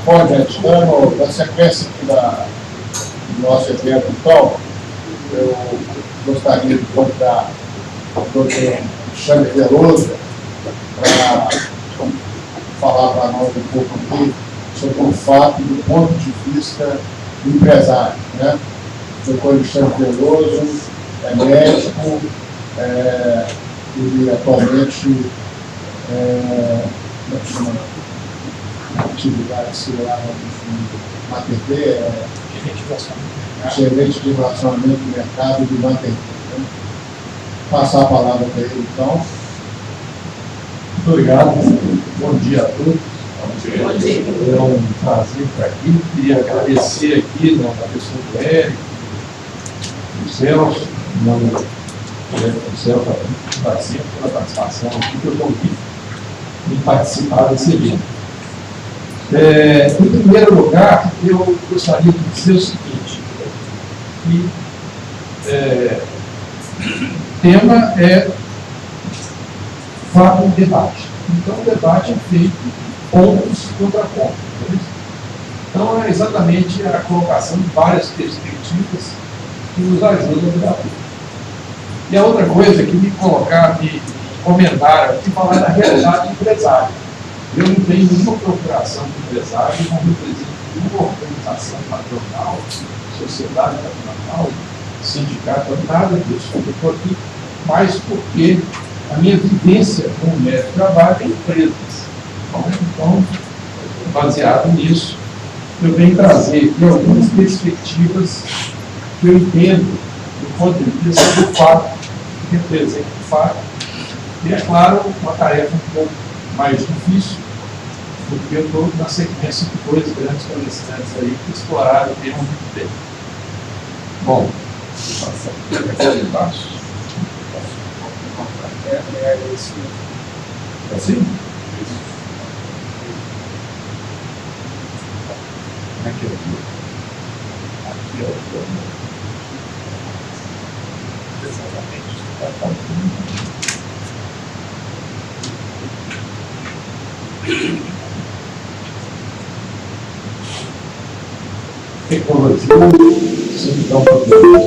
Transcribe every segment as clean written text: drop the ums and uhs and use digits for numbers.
Bom, gente, dando na sequência aqui do nosso evento, então, eu gostaria de convidar o doutor Alexandre Veloso para falar para nós um pouco aqui sobre o fato do ponto de vista do empresário, né? O doutor Alexandre Veloso é médico, ele atualmente atividade celular na TV, gerente de relacionamento do mercado do Mater. Passar a palavra para ele, então. Muito obrigado. Bom dia a todos. É um prazer estar aqui. Queria agradecer aqui na pessoa do Érico, do Celso, do Celso pela participação aqui, pelo convite de participar desse evento. Em primeiro lugar, eu gostaria de dizer o seguinte, que o tema é fato de debate. Então, o debate é feito pontos contra pontos. Então, é exatamente a colocação de várias perspectivas que nos ajudam a debater. E a outra coisa que me comentaram aqui, falar da realidade empresária. Eu não tenho nenhuma procuração de empresário, não represento nenhuma organização patronal, sociedade patronal, sindicato, nada disso. Eu estou aqui mais porque a minha vivência como médico trabalho em empresas. Então, baseado nisso, eu venho trazer aqui algumas perspectivas que eu entendo do ponto de vista do fato, que representa o fato. E, é claro, uma tarefa um pouco mais difícil, porque eu estou na sequência de dois grandes palestrantes aí que exploraram o tema muito bem. Bom, vou passar aqui embaixo. Assim? Aqui, aqui é o tecnologia, se não problema,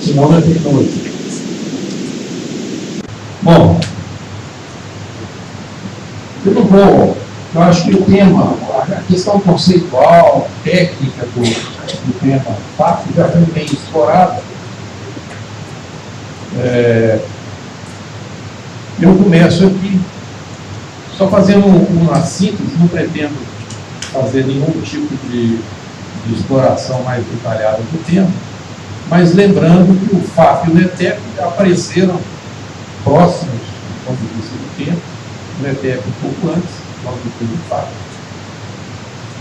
senão não é tecnologia. Bom, eu acho que o tema, a questão conceitual, técnica do tema fato já foi bem explorada. Eu começo aqui só fazendo uma síntese, não pretendo fazer nenhum tipo de exploração mais detalhada do tema, mas lembrando que o FAP e o NETEP apareceram próximos do ponto de vista do tempo, o NETEP um pouco antes, logo depois do FAP.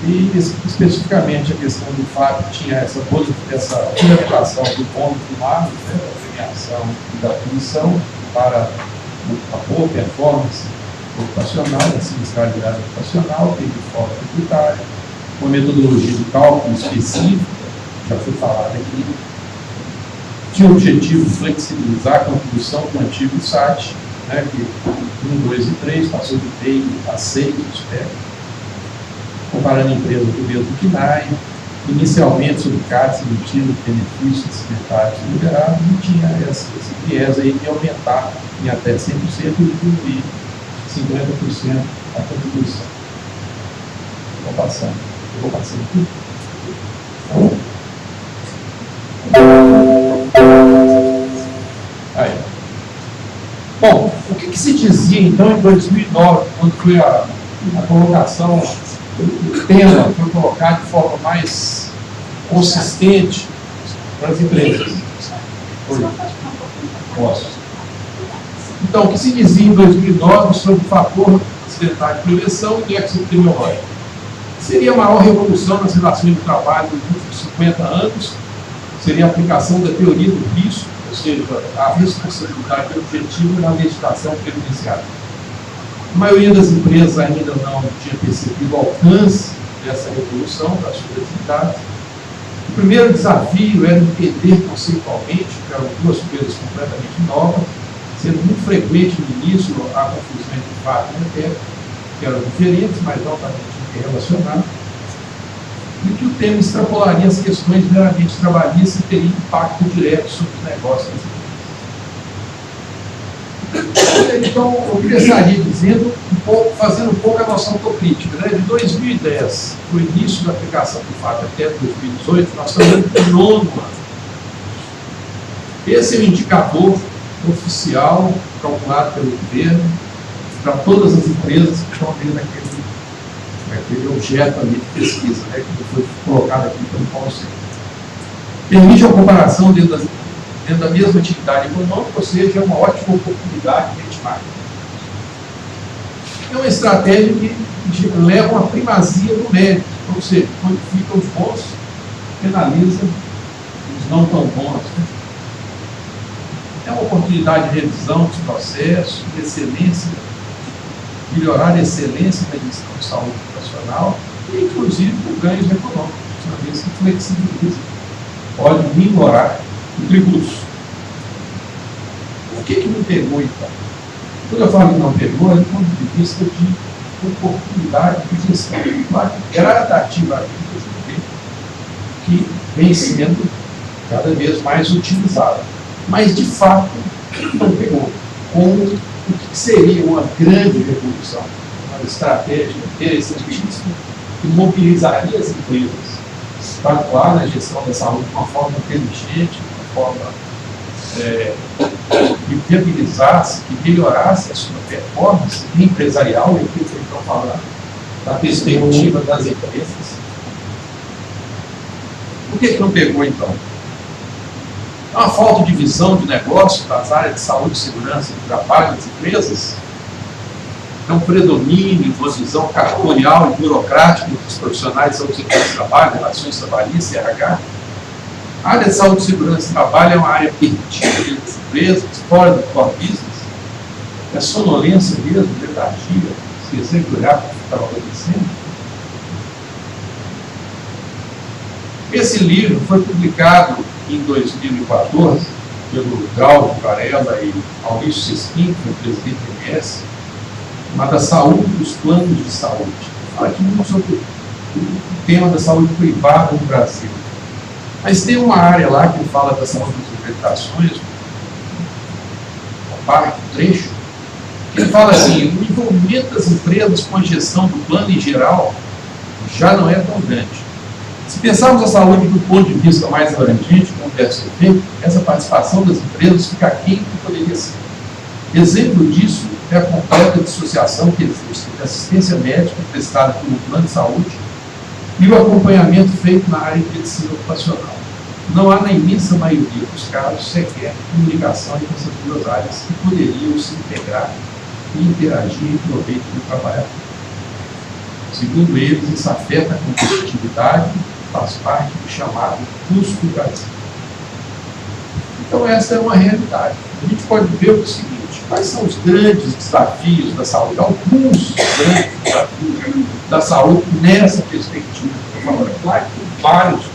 E especificamente a questão do FAP tinha essa fundamentação do ponto do mar, né, da premiação e da punição para a boa performance ocupacional, a sinistralidade ocupacional, teve folga tributária, uma metodologia de cálculo específica, já foi falado aqui, tinha o objetivo de flexibilizar a contribuição do antigo SAT, né, que 1, 2 e 3 passou de TEI a 6, comparando empresas do mesmo KNAI, inicialmente sobre CATs emitindo benefícios descontados e liberados, e tinha esse viés aí de aumentar em até 100% e diminuir 50% a contribuição. Vou passando aqui. Aí. Bom, o que se dizia então em 2009, quando foi a colocação, o tema foi colocado de forma mais consistente para as empresas? Posso. Então, o que se dizia em 2009 sobre o fator acidental de prevenção e déficit epidemiológico? Seria a maior revolução nas relações de trabalho dos últimos 50 anos, seria a aplicação da teoria do risco, ou seja, a responsabilidade objetiva na legislação previdenciária. A maioria das empresas ainda não tinha percebido o alcance dessa revolução das suas atividades. O primeiro desafio era entender conceitualmente, que eram duas coisas completamente novas, sendo muito frequente no início a confusão entre fato e NETEP, que eram diferentes, mas altamente relacionado, e que o tema extrapolaria as questões meramente trabalhistas e teria impacto direto sobre os negócios das empresas. Então, eu começaria dizendo fazendo um pouco a nossa autocrítica. Né? De 2010, o início da aplicação do FAP até 2018, nós estamos no 9º ano. Esse é o indicador oficial calculado pelo governo para todas as empresas que estão dentro daquele objeto ali de pesquisa, né, que foi colocado aqui pelo Paulo Sérgio. Permite a comparação dentro da mesma atividade econômica, ou seja, é uma ótima oportunidade de benchmarking. É uma estratégia que leva uma primazia do mérito, ou seja, quantifica os bons, penaliza os não tão bons. Né? É uma oportunidade de revisão dos processos, de excelência, melhorar a excelência da gestão de saúde ocupacional e, inclusive, por ganhos econômicos, uma vez que flexibiliza, pode minorar o tributo. O que não pegou, então? Quando eu falo que não pegou, é do ponto de vista de oportunidade de gestão. Gradativamente, que vem sendo cada vez mais utilizada. Mas, de fato, não pegou. Com o que seria uma grande revolução, uma estratégia interessantíssima que mobilizaria as empresas para atuar na gestão da saúde de uma forma inteligente, de uma forma que viabilizasse, que melhorasse a sua performance empresarial, e aqui eu estou falando da perspectiva das empresas. Por que não pegou, então? É uma falta de visão de negócio das áreas de saúde, segurança e trabalho das empresas? É um predomínio, uma visão cartorial e burocrática dos profissionais de saúde, segurança e trabalho, relações trabalhistas e RH? A área de saúde, segurança e trabalho é uma área perdida dentro das empresas, fora do core business. É sonolência mesmo, letargia, esquecer de olhar para o que estava acontecendo. Esse livro foi publicado em 2014 pelo Cláudio Varela e Maurício Sesquim, que foi o presidente do MS, chamada Saúde dos Planos de Saúde. Fala aqui muito sobre o tema da saúde privada no Brasil. Mas tem uma área lá que fala da saúde das organizações, uma parte, um trecho, que ele fala assim: o envolvimento das empresas com a gestão do plano em geral já não é tão grande. Se pensarmos a saúde do ponto de vista mais abrangente, como deve ser feito, essa participação das empresas fica aquém do que poderia ser. Exemplo disso é a completa dissociação que existe entre a assistência médica prestada pelo plano de saúde e o acompanhamento feito na área de medicina ocupacional. Não há, na imensa maioria dos casos, sequer comunicação entre essas duas áreas que poderiam se integrar e interagir em proveito do trabalhador. Segundo eles, isso afeta a competitividade, faz parte do chamado custo Brasil. Então, essa é uma realidade. A gente pode ver o seguinte: quais são os grandes desafios da saúde? Alguns grandes desafios da saúde nessa perspectiva que eu estou falando. Claro que vários.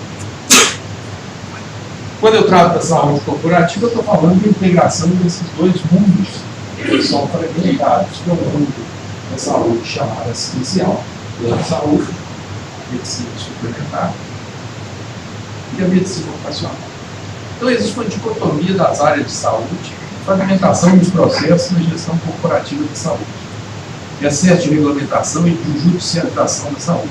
Quando eu trato da saúde corporativa, eu estou falando de integração desses dois mundos que são fragmentados, que é o mundo da saúde chamada assistencial, plano de saúde, medicina suplementar e a medicina ocupacional. Então, existe uma dicotomia das áreas de saúde, fragmentação dos processos na gestão corporativa de saúde, excesso de regulamentação e de judicialização da saúde,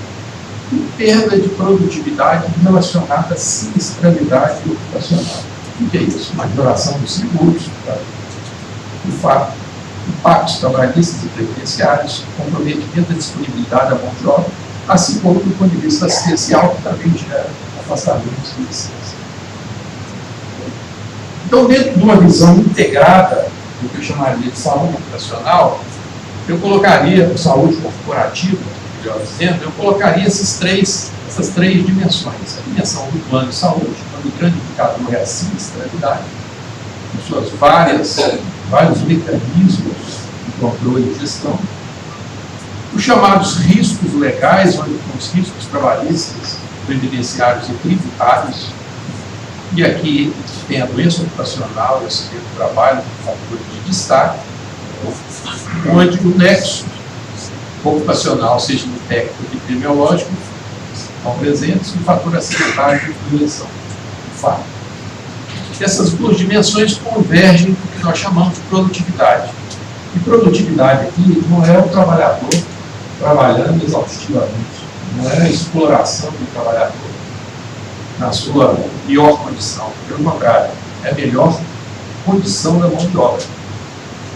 e perda de produtividade relacionada à sinistralidade ocupacional. O que é isso? Majoração dos seguros, de fato, impactos trabalhistas e previdenciários, comprometimento da disponibilidade da mão de obra, assim como do ponto de vista assistencial, que também gera afastamentos e licença. Então, dentro de uma visão integrada do que eu chamaria de saúde ocupacional, eu colocaria saúde corporativa, melhor dizendo, eu colocaria essas três dimensões. A dimensão do plano de saúde, quando o grande indicador é a sinistralidade, com suas vários mecanismos de controle e gestão. Os chamados riscos legais, onde estão os riscos trabalhistas, previdenciários e tributários. E aqui tem a doença ocupacional e o acidente do trabalho, fatores de destaque, onde o nexo ocupacional, seja no técnico de epidemiológico estão presentes e o fator acidentário de eleição, o fato. Essas duas dimensões convergem no que nós chamamos de produtividade. E produtividade aqui não é o trabalhador trabalhando exaustivamente, não é a exploração do trabalhador na sua pior condição, pelo contrário, é a melhor condição da mão de obra.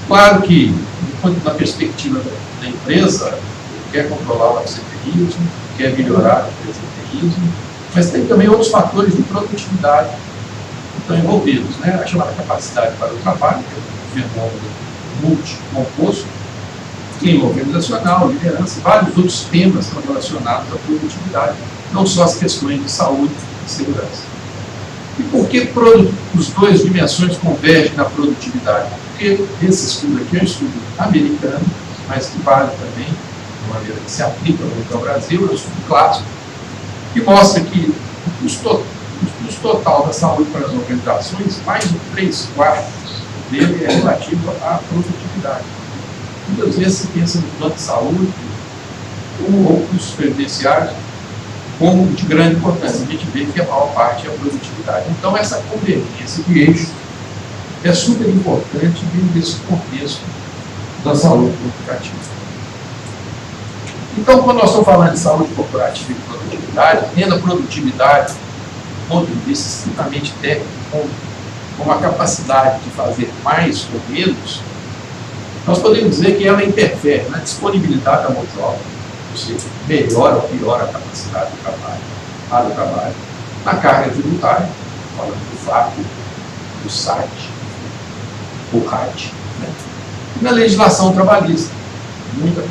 Claro que, enquanto na perspectiva da empresa, quer controlar o absenteísmo, quer melhorar o presenteísmo, mas tem também outros fatores de produtividade que estão envolvidos, né? A chamada capacidade para o trabalho, que é um fenômeno multicomposto, clima organizacional, liderança, vários outros temas estão relacionados à produtividade, não só as questões de saúde e segurança. E por que os dois dimensões convergem na produtividade? Porque esse estudo aqui é um estudo americano, mas que vale também, de maneira que se aplica muito ao Brasil, é um estudo clássico, que mostra que o custo total da saúde para as organizações, mais de 3/4 dele é relativo à produtividade. Muitas vezes se pensa no plano de saúde ou custos previdenciários como de grande importância. A gente vê que a maior parte é a produtividade. Então, essa convergência de eixos é super importante dentro desse contexto da saúde corporativa. Então, quando nós estamos falando de saúde corporativa e produtividade, tendo a produtividade do ponto de vista estritamente técnico, como a capacidade de fazer mais ou menos, nós podemos dizer que ela interfere na disponibilidade da mão de obra, ou seja, melhora ou piora a capacidade do trabalho, na carga tributária, falando do FAP, do SAT, do RAT, né? E na legislação trabalhista,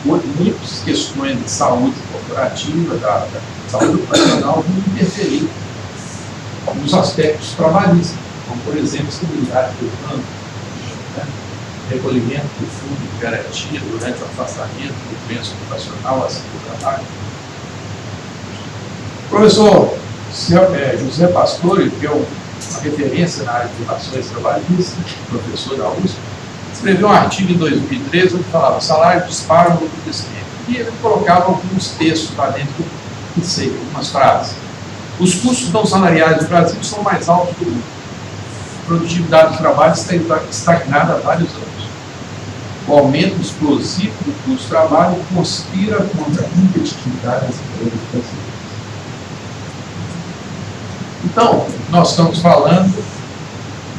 muitas questões de saúde corporativa, da saúde profissional vão interferir nos aspectos trabalhistas, como, por exemplo, estabilidade do plano, né? Recolhimento do fundo de garantia durante o afastamento do doença ocupacional assim do trabalho. O professor José Pastore, que é uma referência na área de relações trabalhistas, professor da USP, escreveu um artigo em 2013 onde falava o salário dispara no lucro desse tempo. E ele colocava alguns textos lá dentro que sei, algumas frases. Os custos não salariais do Brasil são mais altos do mundo. A produtividade do trabalho está estagnada há vários anos. O aumento explosivo do custo do trabalho conspira contra a competitividade das empresas brasileiras. Então, nós estamos falando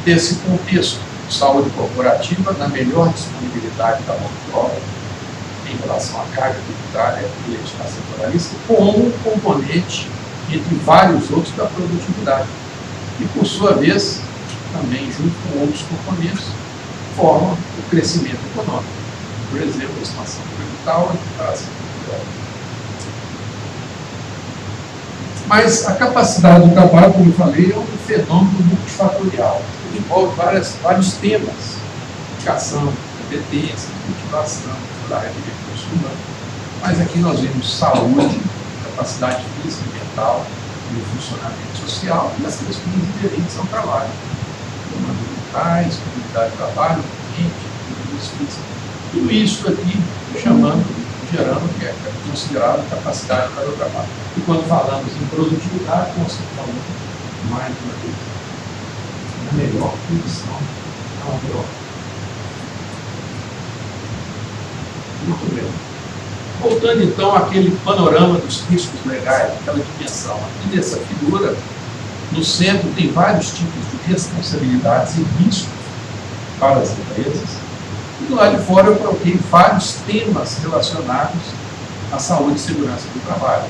desse contexto de saúde corporativa na melhor disponibilidade da mão de obra em relação à carga tributária e legislação trabalhista, como um componente entre vários outros da produtividade. E, por sua vez, também, junto com outros componentes, formam o crescimento econômico. Por exemplo, a expansão tributária e a recuperação cultural. Mas a capacidade do trabalho, como eu falei, é um fenômeno multifatorial. Ele envolve vários temas: educação, competência, motivação, da área de recursos humanos. Mas aqui nós vemos saúde, capacidade física e mental, e o funcionamento social e as questões inerentes ao trabalho. Mentais, comunidade de trabalho, ambiente, tudo isso aqui gerando que é considerado capacidade para o trabalho. E quando falamos em produtividade, nós estamos falando mais uma vez na melhor condição da mão de obra. Muito bem. Voltando então àquele panorama dos riscos legais, aquela dimensão aqui dessa figura, no centro tem vários tipos de responsabilidades e riscos para as empresas. E do lado de fora eu coloquei vários temas relacionados à saúde e segurança do trabalho.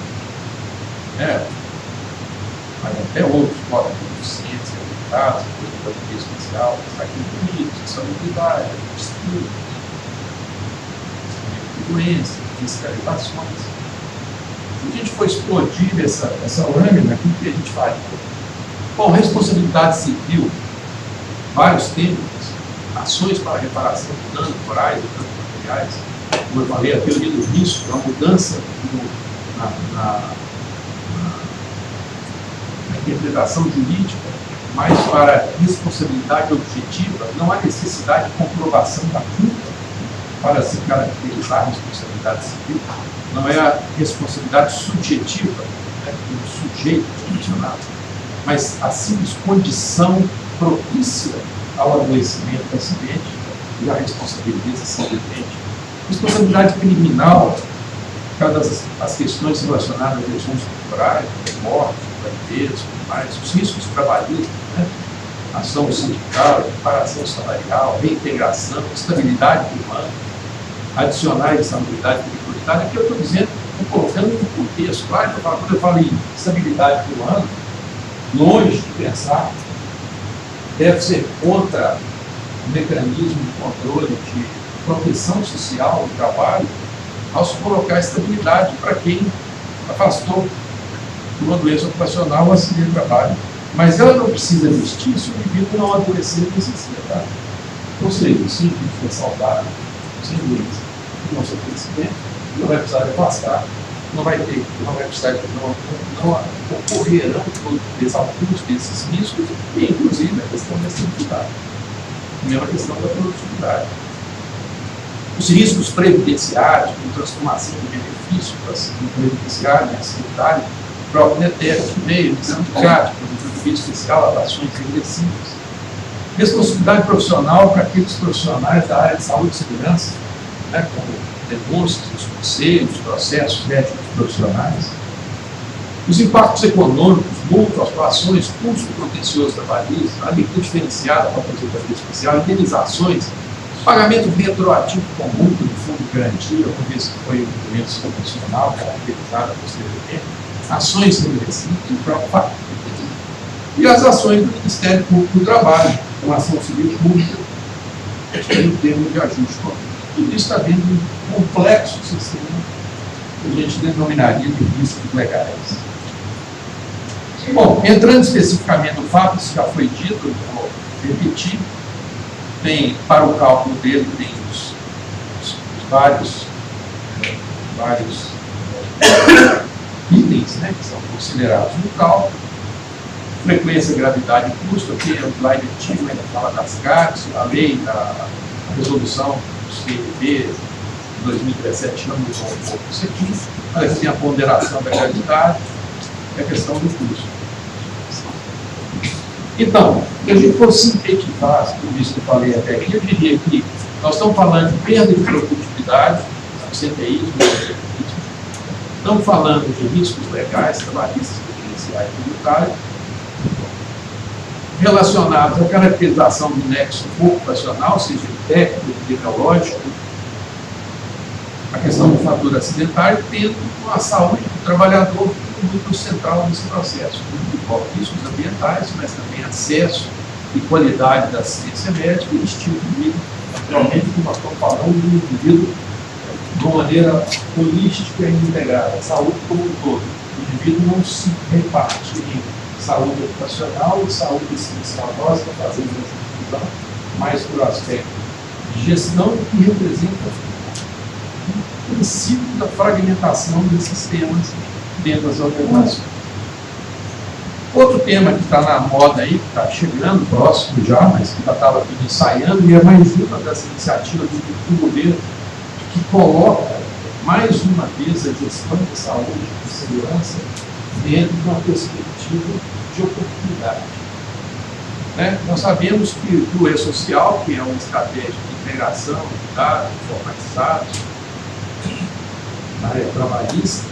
Mas até outros podem ter deficiência, resultados, coisa especial, sacrifício, salubridade, estudos, doenças, fiscalizações. Se a gente for explodir essa lâmina, o que a gente faz? Bom, responsabilidade civil, vários temas, ações para reparação de danos morais e danos materiais, como eu falei, a teoria do risco, a mudança na interpretação jurídica, mas para responsabilidade objetiva, não há necessidade de comprovação da culpa para se caracterizar a responsabilidade civil. não é a responsabilidade subjetiva, né, do sujeito mencionado, mas a simples condição propícia ao adoecimento do acidente e a responsabiliza simplesmente. Responsabilidade criminal, as questões relacionadas a lesões corporais, mortes, gravidez, os riscos trabalhistas, né? Ação sindical, reparação salarial, reintegração, estabilidade humana, adicionais de estabilidade e periculosidade. Aqui eu estou dizendo, estou colocando no contexto. Claro, quando eu falo em estabilidade humana, longe de pensar, deve ser contra o mecanismo de controle de proteção social do trabalho, ao se colocar estabilidade para quem afastou de uma doença ocupacional ou acidente de trabalho. Mas ela não precisa existir se o indivíduo não adoecer nessa ansiedade. Ou seja, se o indivíduo for saudável, sem doença, não sofrer acidente, não vai precisar de afastar, não vai precisar, não ocorrerão todos alguns desses riscos, e inclusive a questão da estabilidade. A mesma questão da produtividade. Os riscos previdenciários, com transformação de benefício para o previdenciário, sanitário, próprio netérico, meio, sindicato, produtividade especial, atuações regressivas. Responsabilidade profissional para aqueles profissionais da área de saúde e segurança, né, como denúncias, os conselhos, processos éticos profissionais. Os impactos econômicos, multas, atuações, custo contencioso trabalhista, alíquota diferenciada para a aposentadoria especial, indenizações, pagamento retroativo com multa do fundo de garantia, uma vez que foi um documento convencional caracterizado posteriormente, ações regressivas e próprio fato. E as ações do Ministério Público do Trabalho, uma ação civil pública, em termos de ajuste. Tudo isso está dentro de um complexo sistema que a gente denominaria de riscos legais. Bom, entrando especificamente no fato, isso já foi dito, eu vou repetir, para o cálculo dele tem os vários itens, né, que são considerados no cálculo. Frequência, gravidade e custo, aqui é o slide antigo, ainda fala das CARs, a lei, a resolução do CNB de 2017 já mudou um pouco isso aqui, mas aqui tem a ponderação da gravidade e a questão do custo. Então, se a gente for sintetizar tudo isso que eu falei até aqui, eu diria que nós estamos falando de perda de produtividade, absenteísmo, estamos falando de riscos legais, trabalhistas, previdenciários e tributários, relacionados à caracterização do nexo ocupacional, seja técnico, epidemiológico, a questão do fator acidentário, tendo a saúde do trabalhador como núcleo central nesse processo, que envolve riscos ambientais, mas também acesso e qualidade da assistência médica e estilo de vida, naturalmente, como nós estamos falando do indivíduo de uma maneira holística e integrada, a saúde como um todo. O indivíduo não se reparte em saúde ocupacional e saúde essencial. Nós estamos fazendo essa divisão mais por aspecto de gestão, que representa o princípio da fragmentação dos sistemas dentro das organizações. Outro tema que está na moda aí, que está chegando próximo já, mas que já estava tudo ensaiando, e é mais uma das iniciativas do governo que coloca mais uma vez a gestão de saúde e de segurança dentro de uma perspectiva de oportunidade. Né? Nós sabemos que o E-Social, que é uma estratégia de integração de dados informatizados na área trabalhista,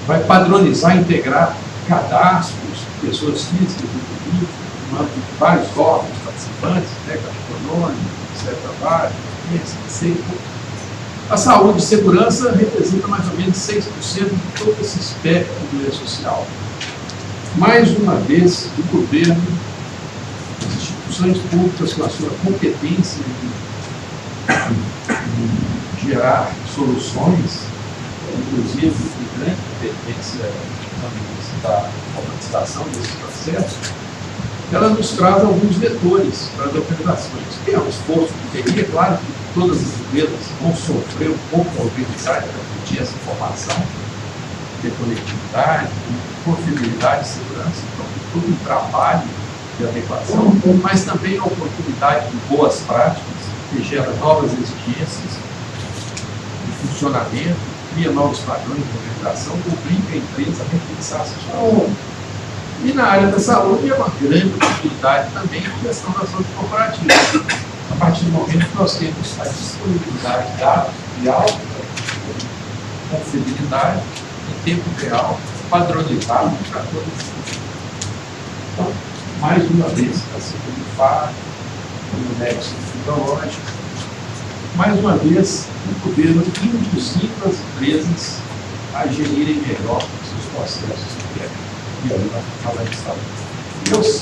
vai padronizar, integrar cadastros de pessoas físicas e jurídicas, no âmbito de vários órgãos participantes, né, Caixa Econômica, Ministério do Trabalho, Receita. A saúde e segurança representa mais ou menos 6% de todo esse espectro do E-Social. Mais uma vez, o governo, as instituições públicas com a sua competência em gerar soluções, inclusive com grande competência da automatização desse processo, ela nos traz alguns vetores para as organizações. Tem um esforço de TI, é claro que todas as empresas vão sofrer um pouco a organizar para pedir essa informação, de conectividade, de confiabilidade e segurança, então todo um trabalho de adequação, mas também a oportunidade de boas práticas, que gera novas exigências de funcionamento, cria novos padrões de organização, obriga a empresa a repensar seus valores. E na área da saúde é uma grande oportunidade também a questão da saúde corporativa. A partir do momento que nós temos a disponibilidade de dados de alta confiabilidade, em tempo real, padronizado para todos. Então, mais uma vez, está sendo de fato, no nexo tecnológico, mais uma vez, o governo induzindo as empresas a gerirem melhor os seus processos de e aí nós falamos de saúde.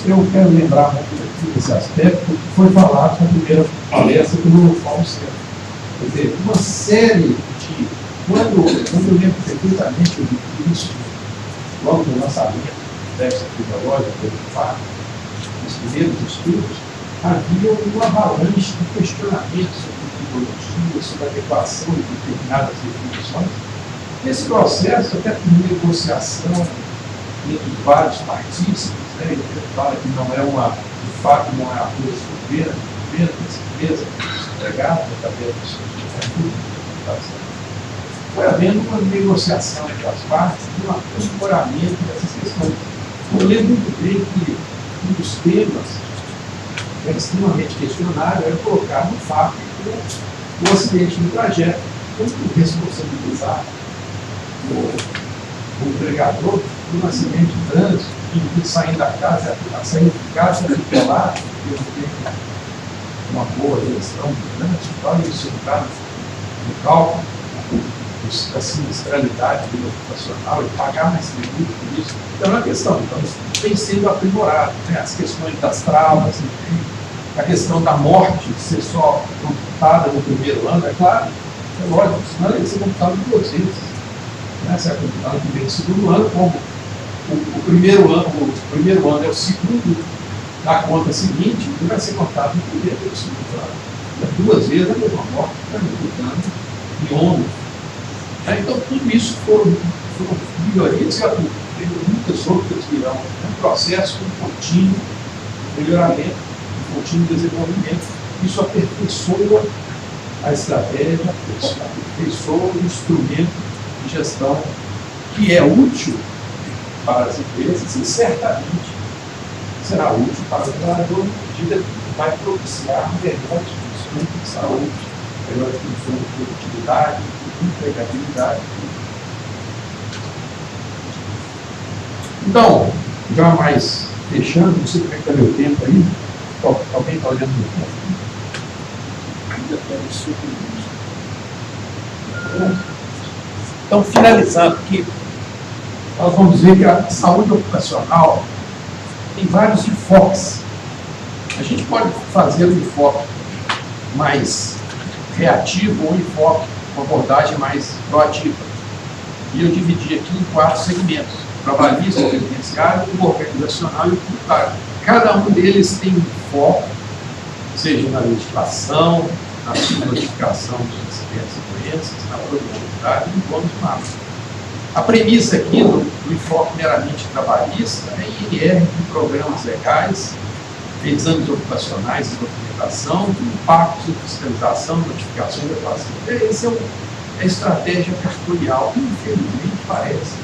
Eu quero lembrar muito aqui desse aspecto que foi falado na primeira palestra pelo Paulo César. Quer dizer, uma série de. Quando eu lembro perfeitamente o início, logo no lançamento do texto tecnológico, do FAC, nos primeiros estudos, havia uma avalanche de questionamentos sobre tecnologia, sobre a adequação de determinadas definições. Esse processo, até por negociação entre vários partícipes, né, ele fala que não é uma, de fato, não é a coisa do governo, dessa empresa, dos empregados, através do seu foi havendo uma negociação entre as partes e um aprimoramento dessas questões. Eu lembro muito bem que um dos temas que era extremamente questionável era colocar no fato o acidente do trajeto, como responsabilizar o empregador por um acidente de trânsito, que saindo da casa, saindo de casa, atropelar, porque não tem uma boa gestão do trânsito, então isso entrar no cálculo da sinistralidade ocupacional e pagar mais tributo por isso. Então é uma questão, então, tem sido aprimorado, né? As questões das travas, a questão da morte ser só computada no primeiro ano, é claro, é lógico, senão ele ia ser computado duas vezes. Né? Se é computado no primeiro e segundo ano, como o primeiro ano é o segundo da conta seguinte, ele vai ser contado no primeiro e no segundo ano. Duas vezes a mesma morte, está computando em ônibus. Então, tudo isso foram melhorias e muitas outras virão. É um processo de contínuo melhoramento, de contínuo desenvolvimento. Isso aperfeiçoa a estratégia, aperfeiçoa o instrumento de gestão que é útil para as empresas e certamente será útil para o trabalhador na medida que vai propiciar melhores condições de saúde, melhores condições de produtividade, empregabilidade. Então, já mais fechando, não sei como é que está meu tempo aí. Alguém está olhando no tempo? Ainda temos 5 minutos. Então, finalizando aqui, nós vamos dizer que a saúde ocupacional tem vários enfoques. A gente pode fazer um enfoque mais reativo ou um enfoque, uma abordagem mais proativa. E eu dividi aqui em 4 segmentos: trabalhista, previdenciário, o organizacional e o tributário. Cada um deles tem um foco, seja na legislação, na notificação dos acidentes e doenças, na produtividade e no bônus máximo. A premissa aqui do enfoque meramente trabalhista é INR de programas legais, exames ocupacionais e documentação, impactos de fiscalização, notificação e adequação. Essa é a estratégia cartorial. Infelizmente, parece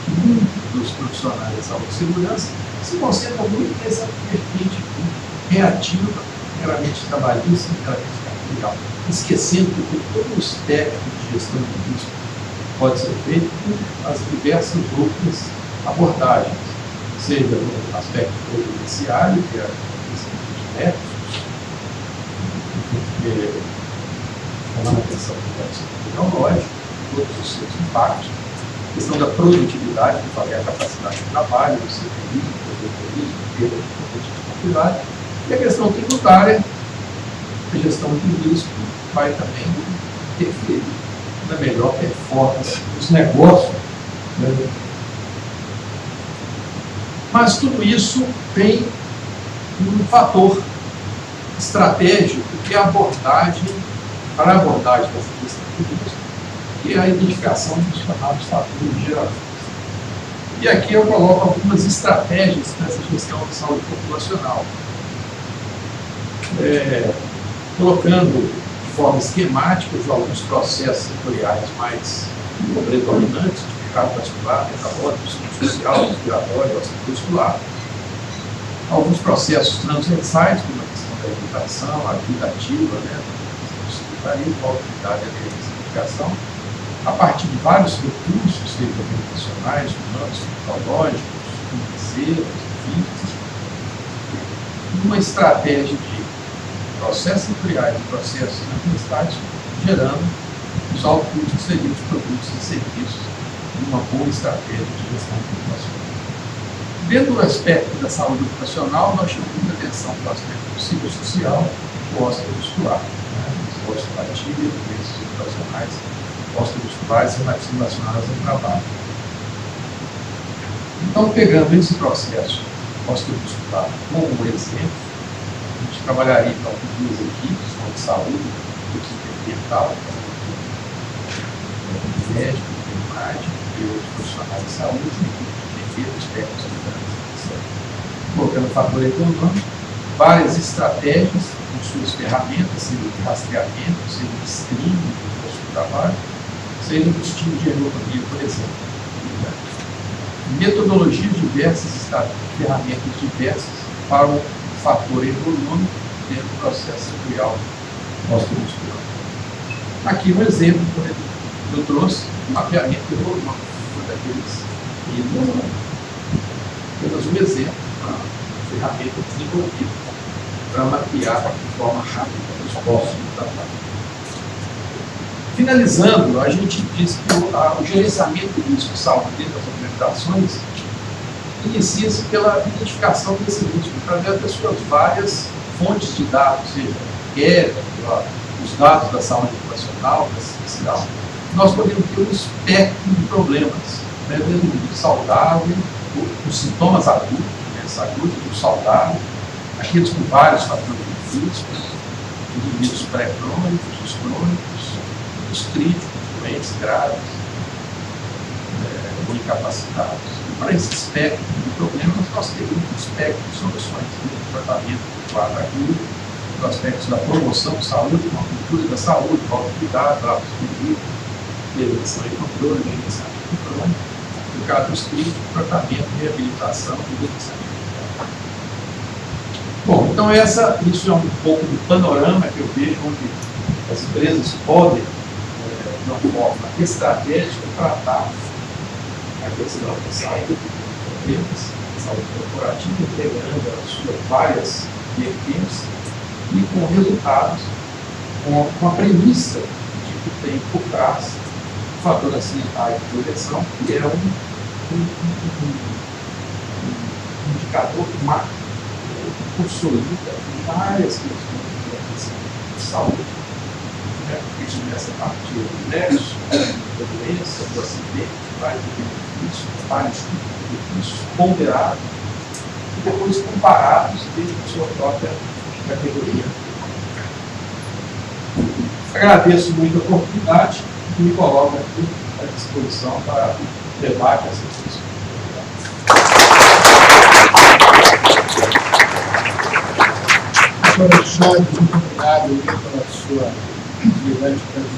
que muitos dos profissionais da saúde e segurança se concentram muito nessa vertente reativa, meramente trabalhista e meramente cartorial, esquecendo que todos os técnicos de gestão de risco pode ser feito com as diversas outras abordagens, seja no aspecto previdenciário, que é a questão dos métodos, chamando a atenção do método tecnológico, todos os seus impactos, a questão da produtividade, que falei, a capacidade de trabalho, o CPI, o perda de competitividade, e a questão tributária, a gestão de risco vai também interferir na melhor performance dos negócios. Né? Mas tudo isso tem um fator estratégico que é a abordagem, para a abordagem dessa questão de risco, que é a identificação dos chamados fatores geradores. E aqui eu coloco algumas estratégias nessa gestão de saúde populacional. Colocando de forma esquemática alguns processos setoriais mais predominantes de cardiovascular, metabólico, social, respiratório, osteomuscular. Alguns processos transversais, como a questão da alimentação, a vida ativa, né? A atividade e a desintoxicação, a partir de vários recursos, seja nutricionais, humanos, psicológicos, financeiros, enfim, uma estratégia de processos sensoriais e processos ambientais, gerando os outputs que seriam os produtos e serviços de uma boa estratégia de gestão populacional. Dentro do aspecto da saúde ocupacional, nós chamamos muita atenção para o aspecto psicossocial e osteomuscular, osteopatia, doenças ocupacionais, osteomusculares relacionadas ao trabalho. Então, pegando esse processo osteomuscular como exemplo, a gente trabalharia então com duas equipes, uma de saúde, equipe ambiental, médico, enfermagem e outros profissionais de saúde, equipe de defesa, técnicos de segurança, colocando o fator econômico, várias estratégias com suas ferramentas, seja de rastreamento, seja de screening do posto de trabalho, seja do time de ergonomia, por exemplo. Metodologias diversas, ferramentas diversas para o fator ergonômico dentro do processo sensorial osteomuscular. Aqui um exemplo, por exemplo, eu trouxe um mapeamento ergonômico, uma daqueles itens, apenas um exemplo, uma ferramenta desenvolvida para mapear de forma rápida os postos de trabalho. Finalizando, a gente diz que o gerenciamento de risco de saúde dentro das organizações inicia-se pela identificação desse risco através das suas várias fontes de dados, seja os dados da saúde ocupacional, da social. Nós podemos ter um espectro de problemas, né, desde o saudável, os sintomas agudos, doenças agudas, o saudável, aqueles com vários fatores de risco, os indivíduos pré-crônicos, os crônicos, os críticos, doentes graves, ou incapacitados. E para esse espectro de problemas, nós temos um espectro de soluções, de tratamento do quadro agudo, do aspecto da promoção de saúde, uma cultura da saúde, do autocuidado, da autoestima, prevenção e controle, gerenciamento crônico, no caso dos críticos, tratamento, reabilitação e gerenciamento. Bom, então isso é um pouco do panorama que eu vejo onde as empresas podem, de uma forma estratégica, tratar a questão da saúde, saúde corporativa, integrando as suas várias vertentes e com resultados, com a premissa de que tem por trás o fator sanitário de prevenção, que é um indicador macro que consolida várias questões de saúde, isso nessa parte do nexo, da doença, do acidente, vários benefícios, vários tipos de benefícios ponderados e depois comparados dentro da sua própria categoria. Agradeço muito a oportunidade e me coloco aqui à disposição para o debate e as discussões. Doutor Alexandre, muito obrigado pela sua brilhante presença.